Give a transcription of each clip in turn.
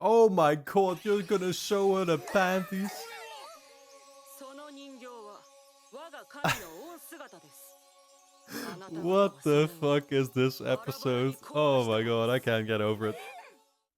Oh my god, you're gonna show her the panties? What the fuck is this episode? Oh my god, I can't get over it.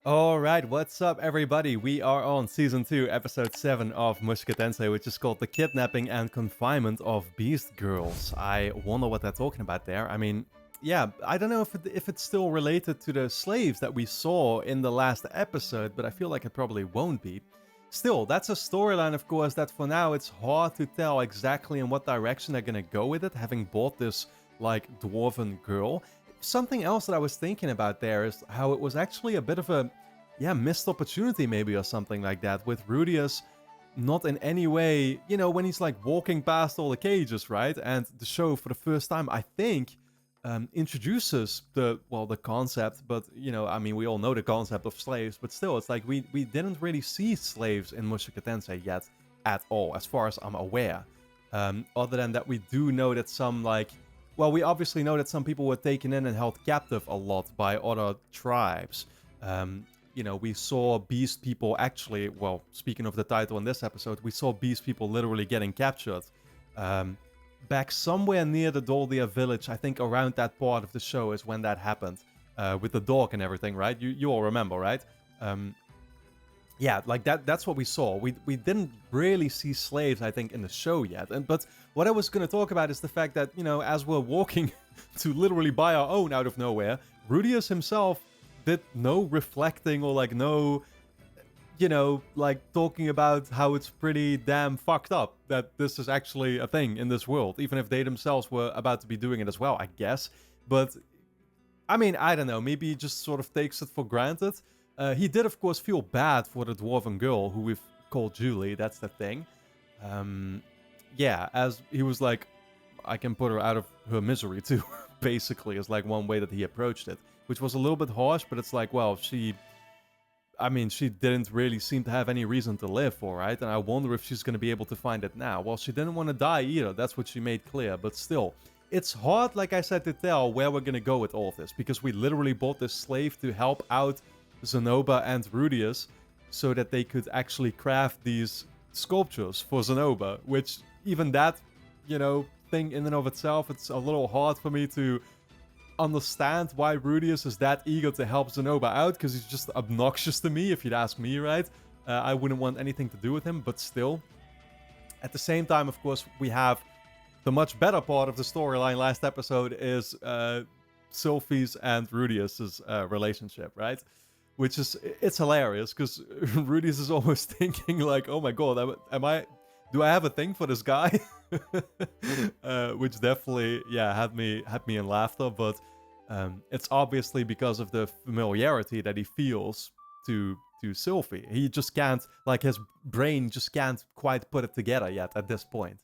Alright, what's up everybody? We are on Season 2, Episode 7 of Mushoku Tensei, which is called The Kidnapping and Confinement of Beast Girls. I wonder what they're talking about there. I mean, yeah, I don't know if it's still related to the slaves that we saw in the last episode, but I feel like it probably won't be. Still, that's a storyline, of course, that for now it's hard to tell exactly in what direction they're gonna go with it, having bought this, like, dwarven girl. Something else that I was thinking about there is how it was actually a bit of a, yeah, missed opportunity maybe or something like that, with Rudeus not in any way, you know, when he's like walking past all the cages, right? And the show for the first time, I think, introduces the concept, but, you know, I mean, we all know the concept of slaves, but still, it's like we didn't really see slaves in Mushoku Tensei yet at all, as far as I'm aware. Other than that, we do know that some, like, well, we obviously know that some people were taken in and held captive a lot by other tribes. You know, we saw beast people actually, well, speaking of the title in this episode, we saw beast people literally getting captured. Back somewhere near the Doldia village, I think around that part of the show is when that happened. With the dog and everything, right? You all remember, right? Yeah, like that's what we saw. We didn't really see slaves, I think, in the show yet. But what I was going to talk about is the fact that, you know, as we're walking to literally buy our own out of nowhere, Rudeus himself did no reflecting or, like, no, you know, like, talking about how it's pretty damn fucked up that this is actually a thing in this world, even if they themselves were about to be doing it as well, I guess. But, I mean, I don't know, maybe he just sort of takes it for granted. He did, of course, feel bad for the dwarven girl, who we've called Julie, that's the thing. Yeah, as he was like, I can put her out of her misery too, basically, is like one way that he approached it. Which was a little bit harsh, but it's like, well, she didn't really seem to have any reason to live for, right? And I wonder if she's going to be able to find it now. Well, she didn't want to die either, that's what she made clear, but still. It's hard, like I said, to tell where we're going to go with all of this, because we literally bought this slave to help out Zenoba and Rudeus so that they could actually craft these sculptures for Zenoba, which even that, you know, thing in and of itself, it's a little hard for me to understand why Rudeus is that eager to help Zenoba out, because he's just obnoxious to me, if you'd ask me, right? I wouldn't want anything to do with him, but still. At the same time, of course, we have the much better part of the storyline last episode is Sylphie's and Rudeus's relationship, right? Which is, it's hilarious, because Rudeus is almost thinking like, oh my god, do I have a thing for this guy? Which definitely, yeah, had me in laughter, but it's obviously because of the familiarity that he feels to Sylphie. He just can't, like, his brain just can't quite put it together yet at this point.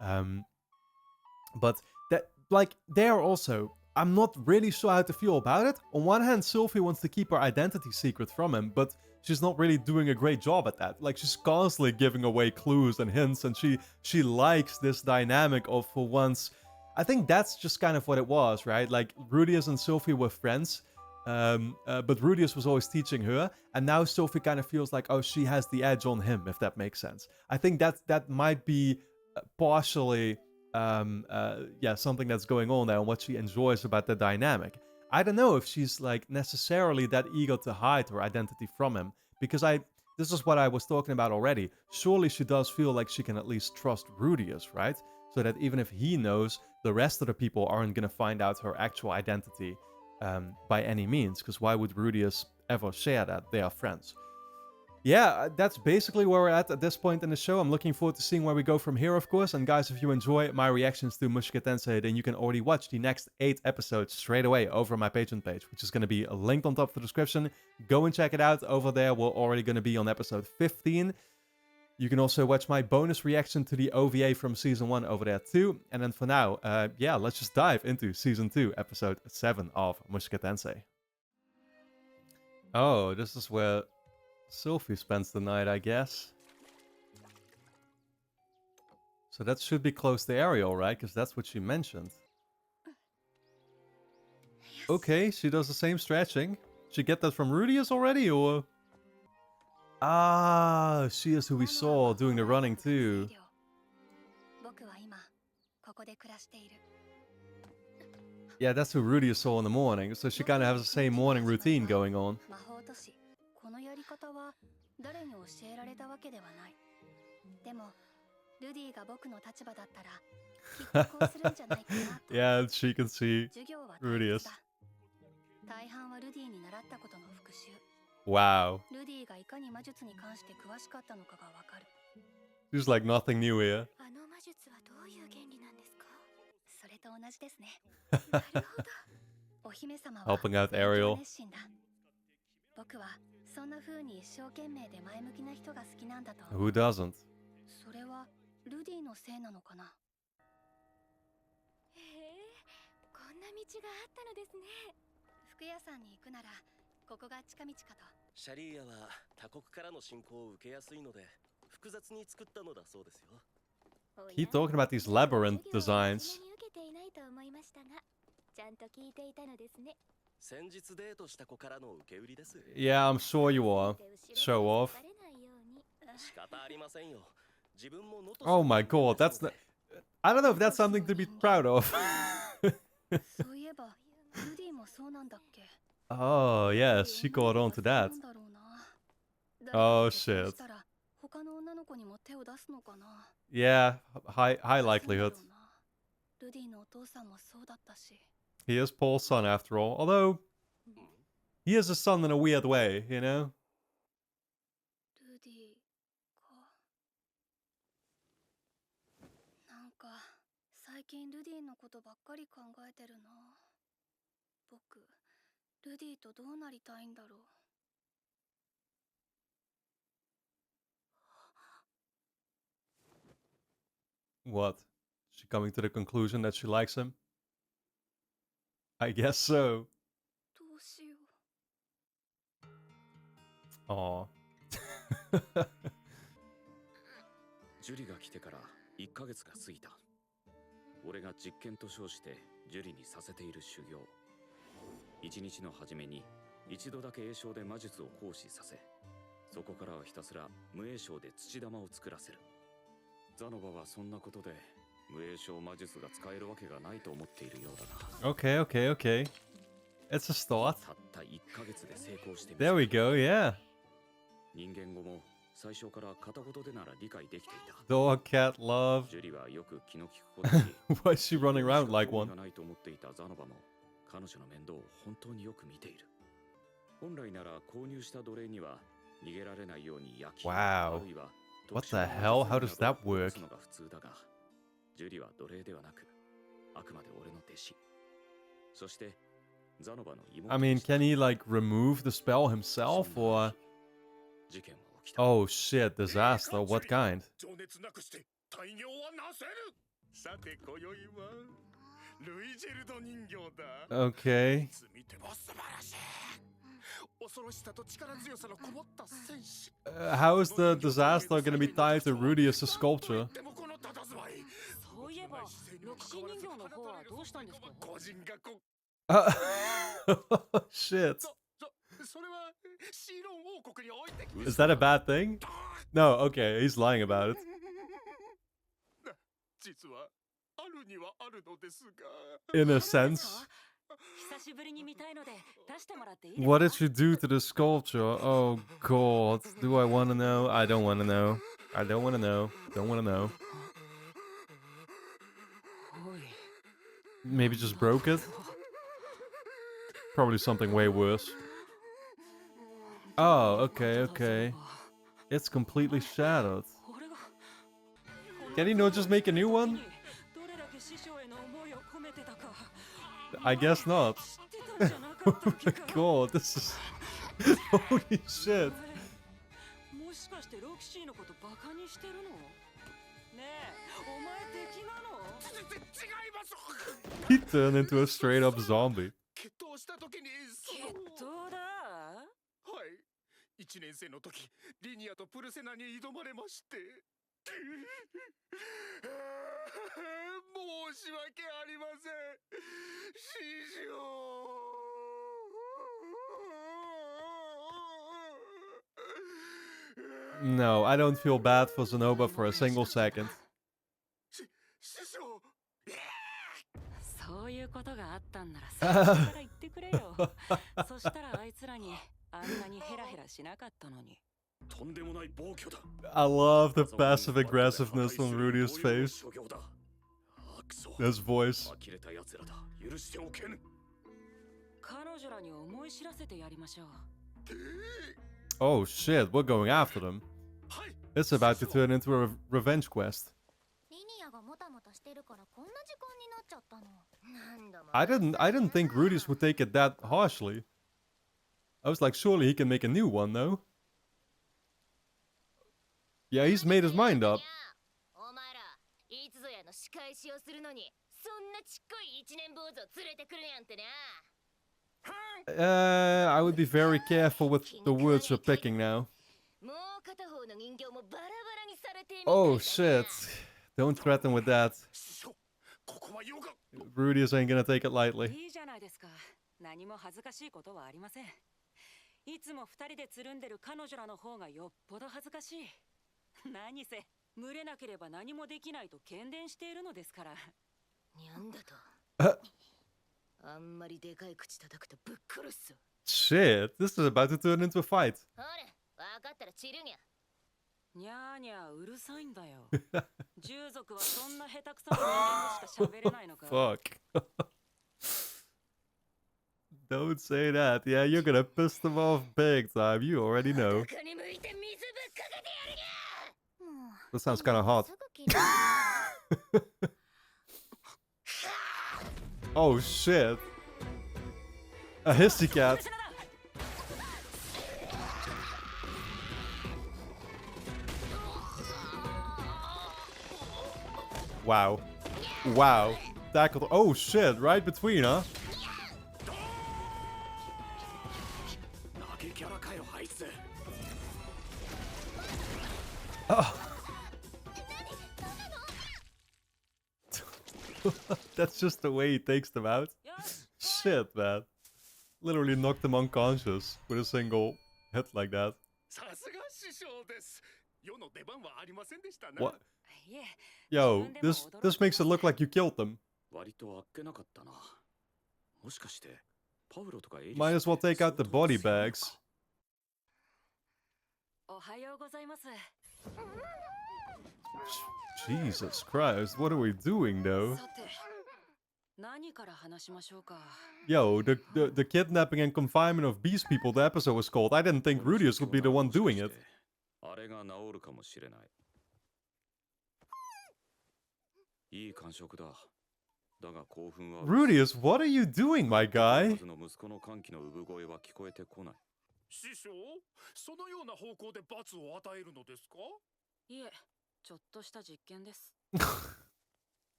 But that, like, there also, I'm not really sure how to feel about it. On one hand, Sylphie wants to keep her identity secret from him, but she's not really doing a great job at that. Like, she's constantly giving away clues and hints, and she likes this dynamic of, for once, I think that's just kind of what it was, right? Like, Rudeus and Sylphie were friends, but Rudeus was always teaching her, and now Sylphie kind of feels like, oh, she has the edge on him, if that makes sense. I think that might be partially yeah, something that's going on there and what she enjoys about the dynamic. I don't know if she's, like, necessarily that eager to hide her identity from him, because this is what I was talking about already. Surely she does feel like she can at least trust Rudeus, right? So that even if he knows, the rest of the people aren't gonna find out her actual identity by any means, because why would Rudeus ever share that? They are friends. Yeah, that's basically where we're at this point in the show. I'm looking forward to seeing where we go from here, of course. And guys, if you enjoy my reactions to Mushoku Tensei, then you can already watch the next 8 episodes straight away over on my Patreon page, which is going to be linked on top of the description. Go and check it out. Over there, we're already going to be on episode 15. You can also watch my bonus reaction to the OVA from Season 1 over there too. And then for now, yeah, let's just dive into Season 2, Episode 7 of Mushoku Tensei. Oh, this is where Sylphie spends the night, I guess. So that should be close to Ariel, right? Because that's what she mentioned. Okay, she does the same stretching. Did she get that from Rudeus already, or? Ah, she is who we saw doing the running too. Yeah, that's who Rudeus saw in the morning, so she kind of has the same morning routine going on. Yeah, she can see Rudeus. Wow. She's like nothing new here. Helping out Ariel. Who doesn't? Keep talking about these labyrinth designs. Yeah, I'm sure you are. Show off. Oh my god, that's not... I don't know if that's something to be proud of. Oh, yes, she caught on to that. Oh, shit. Yeah, high likelihood. He is Paul's son after all, although he is a son in a weird way, you know? What? She coming to the conclusion that she likes him? I guess so. Aw. ジュリが来てから1ヶ月が過ぎた。俺が実験と称してジュリにさせている修行。一日の初めに一度だけ栄唱で魔術を行使させ、そこからはひたすら無栄唱で土玉を作らせる。ザノバはそんなことで無栄唱魔術が使えるわけがないと思っているようだな。Okay, okay, okay. It's a start. たった1ヶ月で成功してみ There we go, yeah. 人間語も最初から片言でなら理解できていた。 Dog, cat, love. ジュリはよく気の利く子だし、 Why is she running around like one? ないと思っていたザノバも彼女の面倒を本当によく見ている。本来なら購入した奴隷には逃げられないように焼き、 Wow. あるいは What the hell? How does that work? のが普通だが、ジュリは奴隷ではなく、あくまで俺の弟子。そしてザノバの妹。 I mean, can he like remove the spell himself or? Oh shit, disaster. What kind? Okay. How is the disaster gonna be tied to Rudeus' sculpture? Shit. Is that a bad thing? No, okay, he's lying about it. In a sense. What did you do to the sculpture? Oh god, do I want to know? I don't want to know. I don't want to know. Don't want to know. Maybe just broke it? Probably something way worse. Oh, okay, okay. It's completely shattered. Can he not just make a new one? I guess not. Oh my god, this is... Holy shit. He turned into a straight up zombie. 1年生の時、リニアとプルセナに挑まれまして。申し訳ありません。師匠。No, I don't feel bad for Zenoba for a single second. 師匠。そういうことがあったんなら最初から言ってくれよ。そしたらあいつらにあんなにヘラヘラしなかったのに。とんでもない暴挙だ。 I love the passive aggressiveness on Rudeus' face. あくそ。 His voice. 呆れた奴らだ。許しておけぬ。彼女らに思い知らせてやりましょう。 Oh shit, we're going after them. はい。 It's about to turn into a revenge quest. リニアがもたもたしてるからこんな時間になっちゃったの。何度も I didn't think Rudeus would take it that harshly. I was like, surely he can make a new one, though. Yeah, he's made his mind up. お前らいつぞやの仕返しをするのにそんなちっこい一年坊主を連れてくるやんってな。 I would be very careful with the words you're picking now. もう片方の人形もバラバラにされてみたいだな。 Oh shit. Don't threaten with that. 師匠。ここはヨガ。 Rudeus ain't gonna take it lightly. いいじゃないですか。何も恥ずかしいことはありません。いつも二人でつるんでる彼女らの方がよっぽど恥ずかしい。何せ群れなければ何もできないと喧伝しているのですから。にゃんだと。あんまりでかい口叩くとぶっ殺すぞ。 Shit, this is about to turn into a fight. ほら、わかったら散るにゃ。にゃーにゃーうるさいんだよ。従属はそんな下手くそな人間としか喋れないのか。 Fuck. Don't say that. Yeah, you're gonna piss them off big time. You already know. 中に向いて水ぶっかけてやるにゃ。もう That sounds kinda hot. すぐ切る。 Oh shit. A hissy cat. Wow. Wow. Tackled. Oh shit, right between, huh? 投げキャラかよあいつ。 That's just the way he takes them out. よし、 Shit, man. Literally knocked them unconscious with a single hit like that. さすが師匠です。世の出番はありませんでしたな。 What? いえ、 Yo, this makes it look like you killed them. 割とあっけなかったな。もしかしてパウロとかエリス Might as well take out the body bags. おはようございます。 Jesus Christ, what are we doing though? さて、何から話しましょうか。 Yo, the kidnapping and confinement of beast people the episode was called. I didn't think Rudeus would be the one doing it. あれが治るかもしれない。いい感触だ。だが興奮は Rudeus, what are you doing, my guy? の息子の歓喜の産声は聞こえてこない。師匠、そのような方向で罰を与えるのですか？いえ、ちょっとした実験です。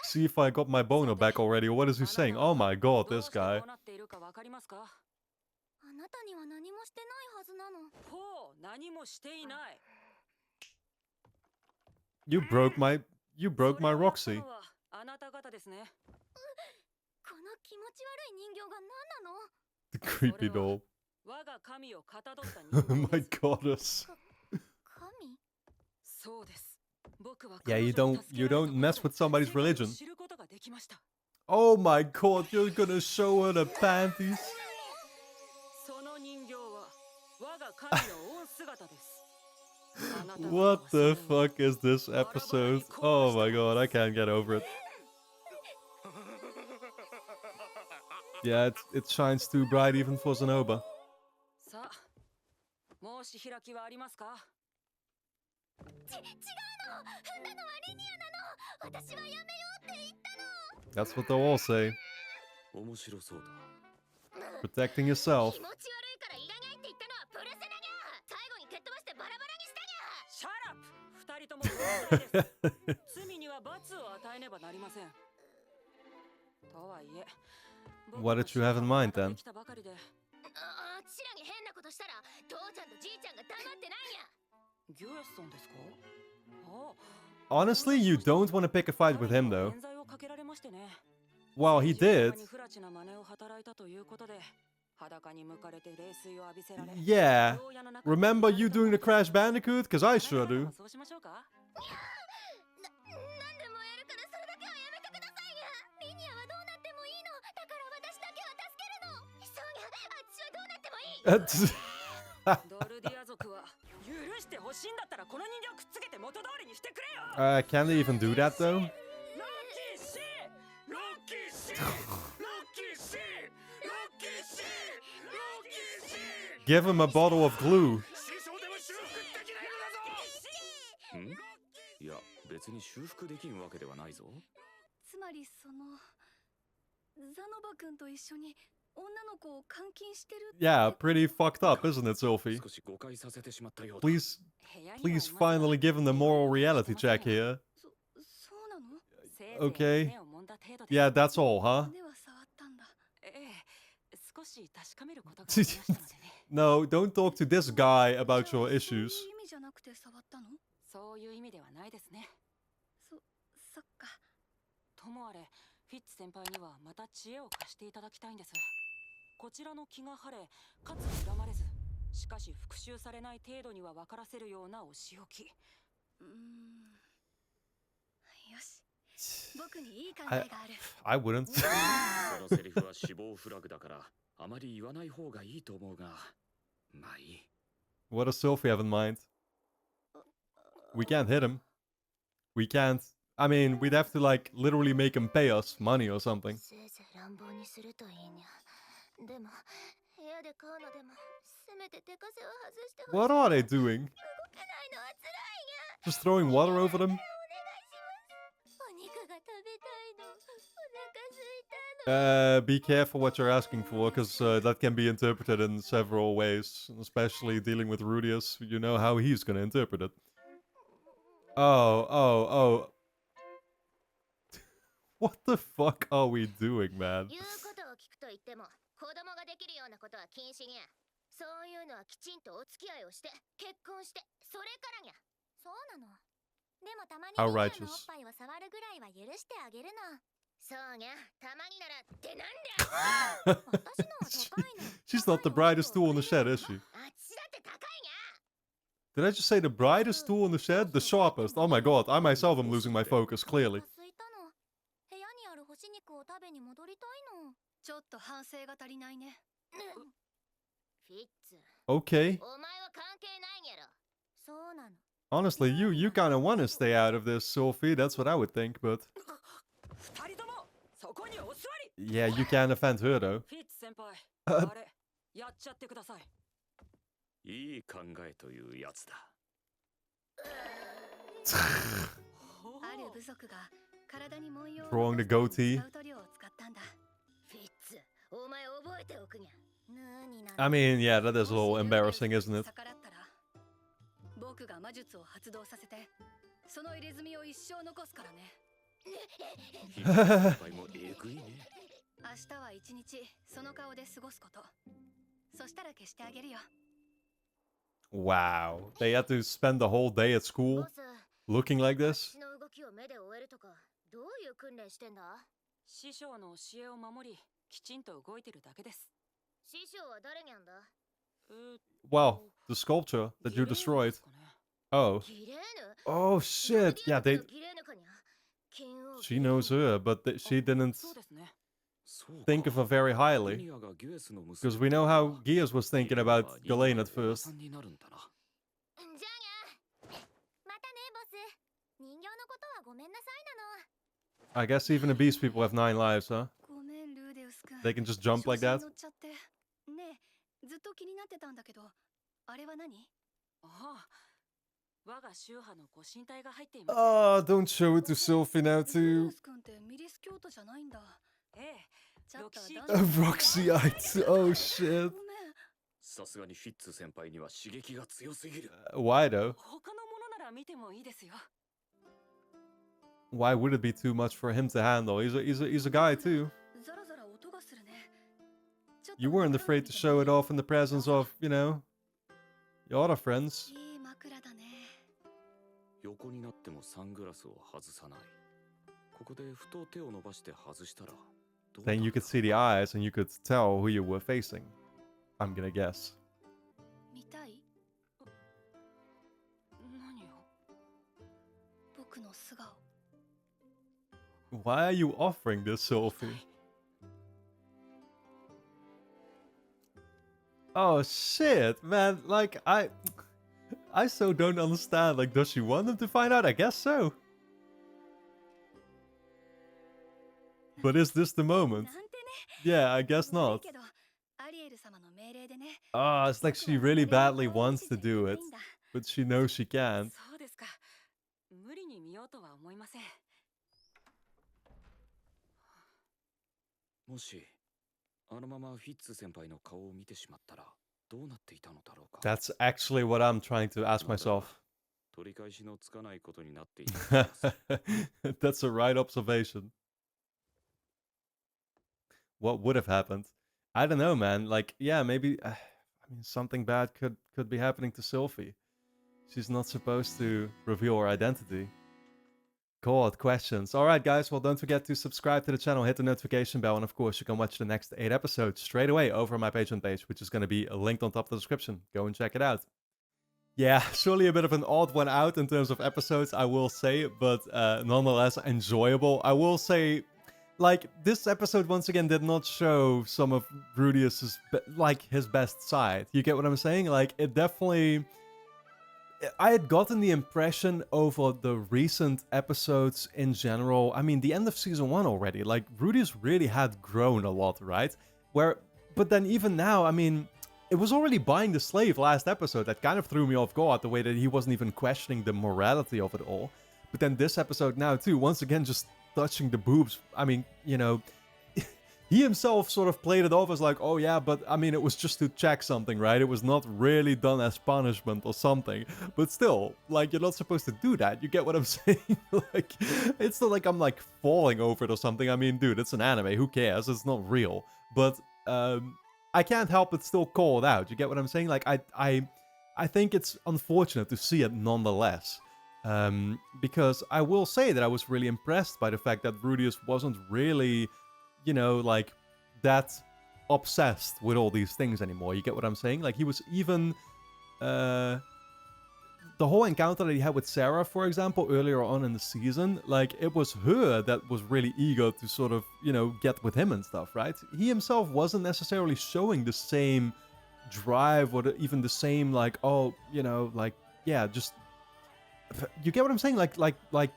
See if I got my boner back already, or what is he saying? Oh my god, どう this してこ guy. うなっているかわかりますか。あなたには何もしてないはずなの。ほう、何もしていない。 You broke my それをやった Roxy. のはあなた方ですね。この気持ち悪い人形が何なの？ The creepy doll. 我が神をかたどった人間 My です。 goddess. 神？そうです。僕は Yeah, you 彼女に don't 助けられた mess with ことで somebody's 世界を religion. 知ることができました。 Oh my god, you're gonna show her the panties? その人形は我が神の御姿です。あなた方は What それを the fuck is this episode? Oh my god, I can't get over it. Yeah, it shines too bright even for Zenoba. さあ、申し開きはありますか。違うの。踏んだのはリニアなの。私はやめようって言ったの。 That's what they'll all say. 面白そうだ。 Protecting yourself. 気持ち悪いからいらないって言ったのはプルセナニャ。最後に蹴っ飛ばしてバラバラにしたにゃ。シャラップ。二人とも同罪です。罪には罰を与えねばなりません。とはいえ、 What did you have in mind then? あちらに変なことしたら父ちゃんとじいちゃんが黙ってないにゃ。ギュエスさんですか。ああ、 Honestly, you don't want to pick a fight with him though. 冤罪をかけられましてね。 Well, he did. に不埒な真似を働いたということで Yeah. Remember you doing the Crash Bandicoot? Because I sure do. なんで燃えるからそれだけはやめてくださいや。リニアはどうなってもいいの。だから私だけは助けるの。そうにゃ、あっちはどうなってもいい。ドルディア族は許してほしいんだったらこの人形くっつけて元通りにしてくれよ。Can they even do that though? ロッキーシーロッキーシーロッキーシーロッキーシー Give him a bottle of glue. 師匠でも修復できないのだぞ。ん？いや、別に修復できんわけではないぞ。つまりそのザノバ君と一緒に女の子を監禁してる。 Yeah, pretty fucked up, isn't it, Sophie? 少し誤解させてしまったようだ。 Please finally give him the moral reality check here. そうなの。 Okay. Yeah, that's all, huh? では触ったんだ。少し確かめることがありましたのでね。No, don't talk to this guy about your そういう issues. 意味じゃなくて触ったの。そういう意味ではないですね。そっか。ともあれ、フィッツ先輩にはまた知恵を貸していただきたいんです。こちらの気が晴れ、かつ恨まれず、しかし復讐されない程度には分からせるようなお仕置き。よし。僕にいい考えがある。I wouldn't. そのセリフは死亡フラグだから、あまり言わない方がいいと思うが、まあいい。What does Sophie have in mind? We can't hit him. We can't. I mean, we'd have to like literally make him pay us money or something. せいぜい乱暴にするといいにゃ。でも部屋で買うのでもせめて手枷を外してほしい。 What are they doing? 動けないのは辛いにゃ。 Just throwing water over them? お願いします。お肉が食べたいの。お腹空いたの。 Be careful what you're asking for, because that can be interpreted in several ways, especially dealing with Rudeus. You know how he's gonna interpret it. Oh. What the fuck are we doing, man? 言うことを聞くと言っても子供ができるようなことは禁止にゃ。そういうのはきちんとお付き合いをして結婚してそれからにゃ。そうなの。でもたまに How リニアのおっ righteous. ぱいを触るぐらいは許してあげるの。そうにゃ。たまにならってなんだ。私のは高いの。 She's not the brightest tool in the shed, is she? あっちだって高いにゃ。 Did I just say the brightest tool in the shed? The sharpest. Oh my god, I myself am losing my focus, clearly. 空いたの。部屋にある干し肉を食べに戻りたいの。ちょっと反省が足りないね。フィッツ。 Okay. お前は関係ないにゃろ。そうなの。 Honestly, you kind of want to stay out of this, Sophie. That's what I would think, but 二人ともそこにお座り。 yeah, you can't offend her though. フィッツ先輩、あれやっちゃってください。いい考えというやつだ。ある部族が体に文様を Drawing the goatee. 使う塗料を使ったんだ。フィッツ、お前覚えておくにゃ。何なの。 I mean, yeah, that is a little embarrassing, isn't it? 逆らったら僕が魔術を発動させてその入れ墨を一生残すからね。先輩もえぐいね。明日は一日その顔で過ごすこと。そしたら消してあげるよ。 Wow. They had to spend the whole day at school ボス、 looking like this? 私の動きを目で追えるとかどういう訓練してんだ。師匠の教えを守り、きちんと動いてるだけです。師匠は誰にゃんだ。 Well, the sculpture that you destroyed. Oh. ギレーヌ。 Oh shit. Yeah, they. ギレーヌかにゃ。金王 She knows her, but she didn't そうですね。 think of her very highly. Because we know how Gears was thinking about Ghislaine at first. じゃあにゃ。またねボス。人形のことはごめんなさいなの。 I guess even the beast people have 9 lives, huh? ごめんルーデウス君。 They can just jump like that? 調子に乗っちゃって。ねえ、ずっと気になってたんだけど、あれは何？ああ、我が宗派のご神体が入っています。 Oh, don't show it to Sophie now, ルー too. デウス君ってミリス教徒じゃないんだ。ええ、ちょっとA Roxyite. Oh shit. ごめん。さすがにフィッツ先輩には刺激が強すぎる。 Why though? 他のものなら見てもいいですよ。 Why would it be too much for him to handle? He's a guy too. ザラザラ音がするね。ちょっと You weren't afraid to show it off in the presence of, you know, your other friends. いい枕だね。横になってもサングラスを外さない。ここでふと手を伸ばして外したらどうだ Then you could see the eyes and you could tell who you were facing. I'm gonna guess. 見たい？何を？僕の素顔。 Why are you offering this, Sophie? Oh shit, man! Like I so don't understand. Like, does she want him to find out? I guess so. But is this the moment? なんてね。 Yeah, I guess 悪い not. けど、アリエル様の命令でね。 Ah, it's like she really badly wants to do it, but she knows she can't. そうですか。無理に見ようとは思いません。もしあのままフィッツ先輩の顔を見てしまったらどうなっていたのだろうか。 That's actually what I'm trying to ask myself. 取り返しのつかないことになっていた気がする。 That's a right observation. What would have happened? I don't know, man. Like, yeah, maybe. I mean, something bad could be happening to Sylvie. She's not supposed to reveal her identity. God, questions. All right, guys. Well, don't forget to subscribe to the channel, hit the notification bell, and of course, you can watch the next 8 episodes straight away over on my Patreon page, which is going to be linked on top of the description. Go and check it out. Yeah, surely a bit of an odd one out in terms of episodes, I will say, but nonetheless enjoyable. I will say, like, this episode once again did not show some of Rudeus's like his best side. You get what I'm saying? Like, it definitely. I had gotten the impression over the recent episodes in general. I mean, the end of season 1 already. Like, Rudeus really had grown a lot, right? But then even now, I mean, it was already buying the slave last episode that kind of threw me off guard, the way that he wasn't even questioning the morality of it all. But then this episode now too, once again, just touching the boobs. I mean, you know, he himself sort of played it off as like, oh yeah, but I mean, it was just to check something, right? It was not really done as punishment or something. But still, like, you're not supposed to do that. You get what I'm saying? Like, it's not like I'm like falling over it or something. I mean, dude, it's an anime. Who cares? It's not real. But I can't help but still call it out. You get what I'm saying? Like, I think it's unfortunate to see it nonetheless. Because I will say that I was really impressed by the fact that Rudeus wasn't really, you know, like, that obsessed with all these things anymore. You get what I'm saying? Like, he was even the whole encounter that he had with Sarah, for example, earlier on in the season, like, it was her that was really eager to sort of, you know, get with him and stuff, right? He himself wasn't necessarily showing the same drive or even the same, like, oh, you know, like, yeah, just, you get what I'm saying? Like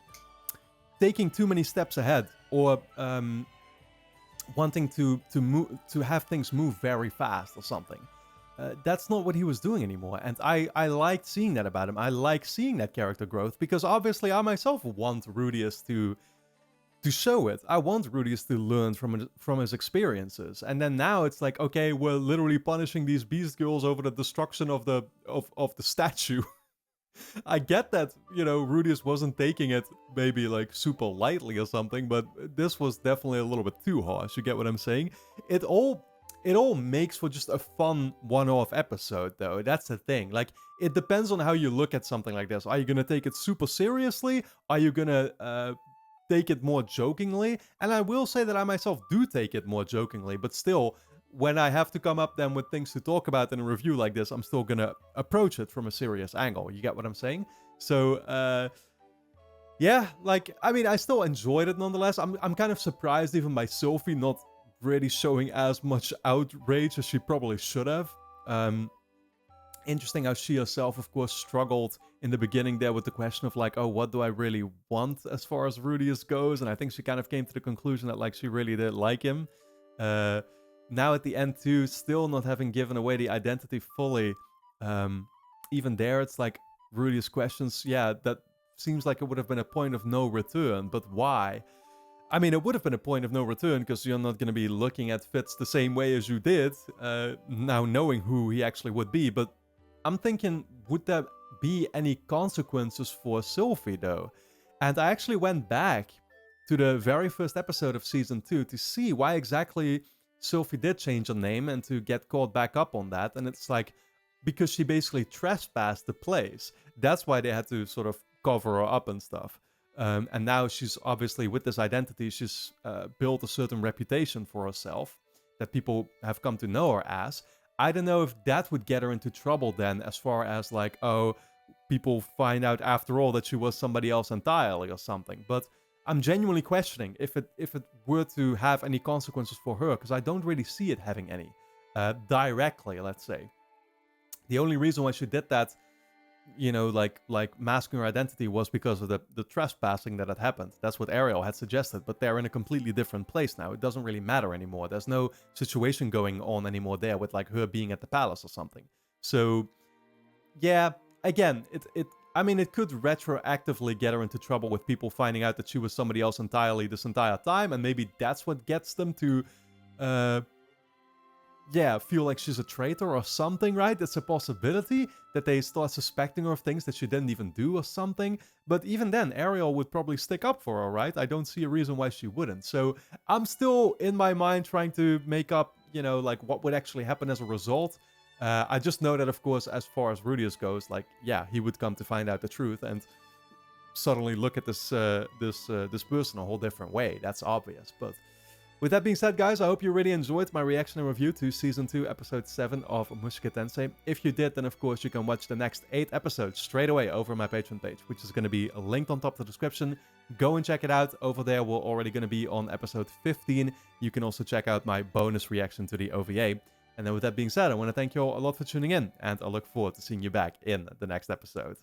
taking too many steps ahead, or wanting to have things move very fast or something. That's not what he was doing anymore, and I liked seeing that about him. I like seeing that character growth, because obviously I myself want Rudeus to show it. I want Rudeus to learn from his experiences, and then now it's like, okay, we're literally punishing these beast girls over the destruction of the statue. I get that, you know, Rudeus wasn't taking it maybe like super lightly or something, but this was definitely a little bit too harsh. You get what I'm saying? It all makes for just a fun one-off episode, though. That's the thing. Like, it depends on how you look at something like this. Are you gonna take it super seriously? Are you gonna take it more jokingly? And I will say that I myself do take it more jokingly, but still, when I have to come up then with things to talk about in a review like this, I'm still gonna approach it from a serious angle. You get what I'm saying? So, yeah, like, I mean, I still enjoyed it nonetheless. I'm kind of surprised even by Sophie not really showing as much outrage as she probably should have. Interesting how she herself, of course, struggled in the beginning there with the question of like, oh, what do I really want as far as Rudeus goes? And I think she kind of came to the conclusion that like she really did like him. Now at the end too, still not having given away the identity fully. Even there, it's like Rudeus questions, yeah, that seems like it would have been a point of no return, but why? I mean, it would have been a point of no return because you're not going to be looking at Fitz the same way as you did, now knowing who he actually would be. But I'm thinking, would there be any consequences for Sylvie, though? And I actually went back to the very first episode of Season 2 to see why exactly Sylvie did change her name and to get caught back up on that. And it's like, because she basically trespassed the place. That's why they had to sort of cover her up and stuff. And now she's obviously, with this identity, she's built a certain reputation for herself that people have come to know her as. I don't know if that would get her into trouble then, as far as like, oh, people find out after all that she was somebody else entirely or something. But I'm genuinely questioning if it were to have any consequences for her, because I don't really see it having any directly, let's say. The only reason why she did that, you know, like masking her identity, was because of the trespassing that had happened. That's what Ariel had suggested, but they're in a completely different place now. It doesn't really matter anymore. There's no situation going on anymore there with like her being at the palace or something. So yeah, again, I mean, it could retroactively get her into trouble with people finding out that she was somebody else entirely this entire time, and maybe that's what gets them to yeah, feel like she's a traitor or something, right? It's a possibility that they start suspecting her of things that she didn't even do or something. But even then, Ariel would probably stick up for her, right? I don't see a reason why she wouldn't. So I'm still, in my mind, trying to make up, you know, like what would actually happen as a result. I just know that, of course, as far as Rudeus goes, like, yeah, he would come to find out the truth and suddenly look at this this person a whole different way. That's obvious, but... With that being said, guys, I hope you really enjoyed my reaction and review to Season 2, Episode 7 of Mushoku Tensei. If you did, then of course you can watch the next 8 episodes straight away over my Patreon page, which is going to be linked on top of the description. Go and check it out. Over there, we're already going to be on Episode 15. You can also check out my bonus reaction to the OVA. And then with that being said, I want to thank you all a lot for tuning in, and I look forward to seeing you back in the next episode.